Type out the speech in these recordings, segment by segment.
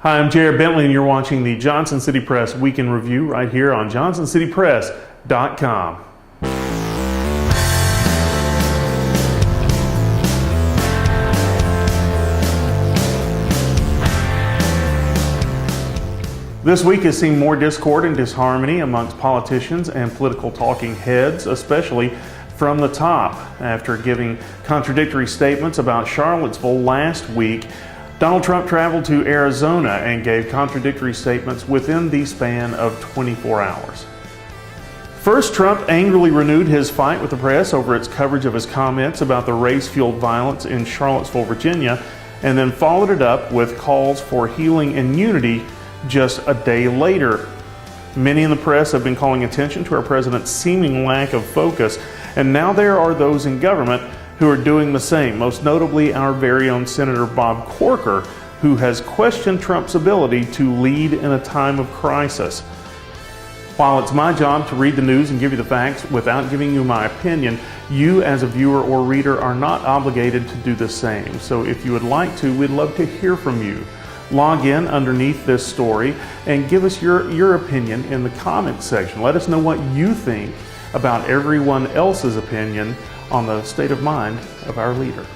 Hi, I'm Jared Bentley, and you're watching the Johnson City Press Week in Review right here on jcpvideo.com. This week has seen more discord and disharmony amongst politicians and political talking heads, especially from the top. After giving contradictory statements about Charlottesville last week, Donald Trump traveled to Arizona and gave contradictory statements within the span of 24 hours. First, Trump angrily renewed his fight with the press over its coverage of his comments about the race-fueled violence in Charlottesville, Virginia, and then followed it up with calls for healing and unity just a day later. Many in the press have been calling attention to our president's seeming lack of focus, and now there are those in government who are doing the same, most notably our very own Senator Bob Corker, who has questioned Trump's ability to lead in a time of crisis. While it's my job to read the news and give you the facts without giving you my opinion, you as a viewer or reader are not obligated to do the same. So if you would like to, we'd love to hear from you. Log in underneath this story and give us your opinion in the comments section. Let us know what you think about everyone else's opinion on the state of mind of our leader.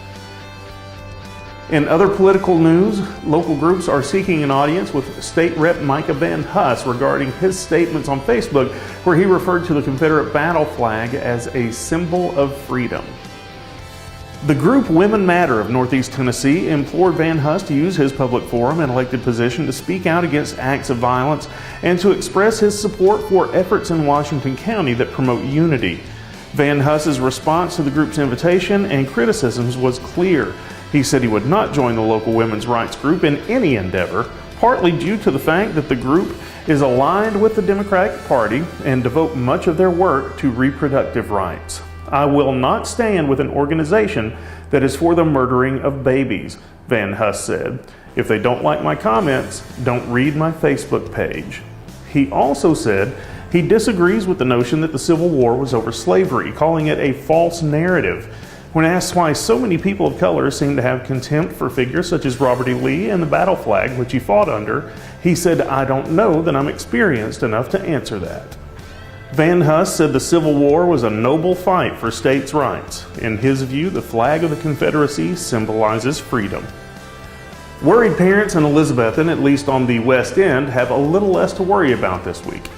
In other political news, local groups are seeking an audience with State Rep Micah Van Huss regarding his statements on Facebook where he referred to the Confederate battle flag as a symbol of freedom. The group Women Matter of Northeast Tennessee implored Van Huss to use his public forum and elected position to speak out against acts of violence and to express his support for efforts in Washington County that promote unity. Van Huss's response to the group's invitation and criticisms was clear. He said he would not join the local women's rights group in any endeavor, partly due to the fact that the group is aligned with the Democratic Party and devote much of their work to reproductive rights. I will not stand with an organization that is for the murdering of babies, Van Huss said. If they don't like my comments, don't read my Facebook page. He also said he disagrees with the notion that the Civil War was over slavery, calling it a false narrative. When asked why so many people of color seem to have contempt for figures such as Robert E. Lee and the battle flag, which he fought under, he said, "I don't know that I'm experienced enough to answer that." Van Huss said the Civil War was a noble fight for states' rights. In his view, the flag of the Confederacy symbolizes freedom. Worried parents in Elizabethton, at least on the West End, have a little less to worry about this week.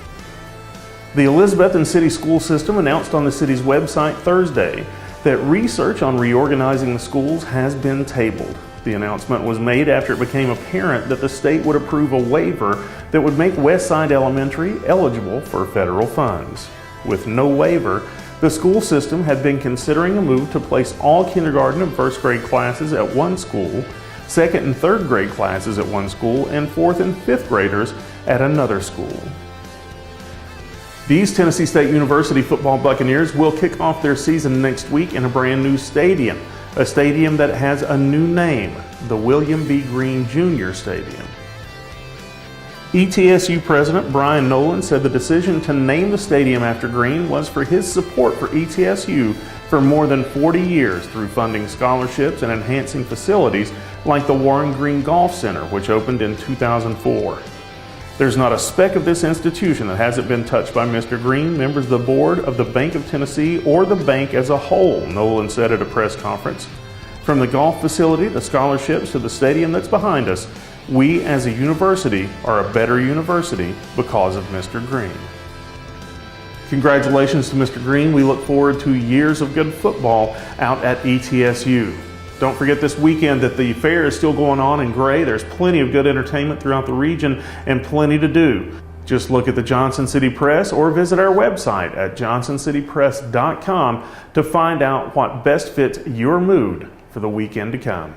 The Elizabethton City School System announced on the city's website Thursday that research on reorganizing the schools has been tabled. The announcement was made after it became apparent that the state would approve a waiver that would make Westside Elementary eligible for federal funds. With no waiver, the school system had been considering a move to place all kindergarten and first grade classes at one school, second and third grade classes at one school, and fourth and fifth graders at another school. The East Tennessee State University football Buccaneers will kick off their season next week in a brand new stadium, a stadium that has a new name, the William B. Green Jr. Stadium. ETSU President Brian Nolan said the decision to name the stadium after Green was for his support for ETSU for more than 40 years through funding scholarships and enhancing facilities like the Warren Green Golf Center, which opened in 2004. There's not a speck of this institution that hasn't been touched by Mr. Green, members of the board of the Bank of Tennessee, or the bank as a whole, Nolan said at a press conference. From the golf facility, the scholarships, to the stadium that's behind us, we as a university are a better university because of Mr. Green. Congratulations to Mr. Green. We look forward to years of good football out at ETSU. Don't forget this weekend that the fair is still going on in Gray. There's plenty of good entertainment throughout the region and plenty to do. Just look at the Johnson City Press or visit our website at jcpvideo.com to find out what best fits your mood for the weekend to come.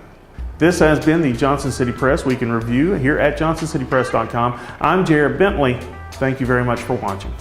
This has been the Johnson City Press Week in Review here at jcpvideo.com. I'm Jared Bentley. Thank you very much for watching.